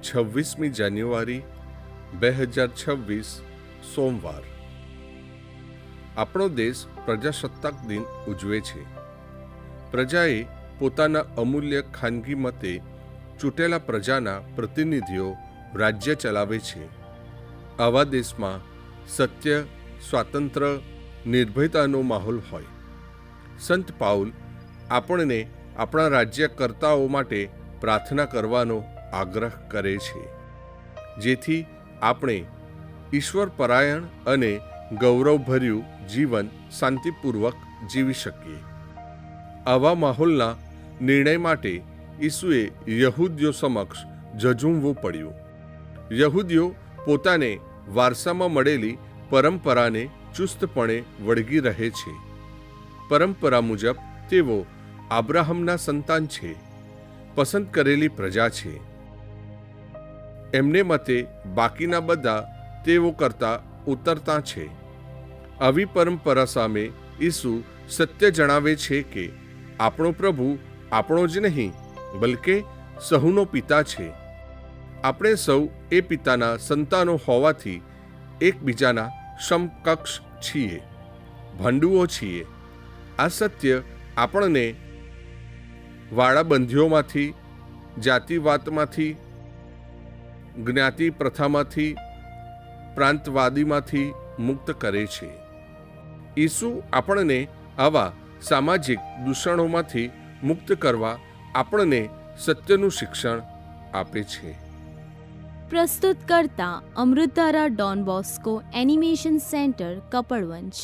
26મી જાન્યુઆરી 2026 સોમવાર. આપણો દેશ પ્રજાસત્તાક દિન ઉજવે છે. પ્રજાએ પોતાના અમૂલ્ય ખાનગી મતે ચૂંટેલા પ્રજાના પ્રતિનિધિઓ રાજ્ય ચલાવે છે. આવા દેશમાં સત્ય, સ્વાતંત્ર્ય, નિર્ભયતાનો માહોલ હોય. સંત પાઉલ આપણને આપણા રાજ્યકર્તાઓ માટે પ્રાર્થના કરવાનો આગ્રહ કરે છે, જેથી આપણે ઈશ્વર પરાયણ અને ગૌરવભર્યું જીવન શાંતિપૂર્વક જીવી શકીએ. આવા માહોલના નિર્ણય માટે ઈસુએ યહૂદીઓ સમક્ષ ઝઝૂમવું પડ્યું. યહૂદીઓ પોતાને વારસામાં મળેલી પરંપરાને ચુસ્તપણે વળગી રહે છે. પરંપરા મુજબ તેઓ આબ્રાહમના સંતાન છે, પસંદ કરેલી પ્રજા છે. એમને મતે બાકીના બધા તેઓ કરતા ઉતરતા છે. આવી પરંપરા સામે ઈસુ સત્ય જણાવે છે કે આપણો પ્રભુ આપણો જ નહીં, બલકે સહુનો પિતા છે. આપણે સૌ એ પિતાના સંતાનો હોવાથી એકબીજાના સમકક્ષ છીએ, ભાંડુઓ છીએ. આ સત્ય આપણને વાડાબંધીઓમાંથી, જાતિવાદમાંથી, જ્ઞાતિ પ્રથામાંથી, પ્રાંતવાદીમાંથી મુક્ત કરે છે. ઈસુ આપણને આવા સામાજિક દૂષણોમાંથી મુક્ત કરવા આપણને સત્યનું શિક્ષણ આપે છે. પ્રસ્તુત કરતા અમૃતધારા Don Bosco animation centre, Kapadvanj.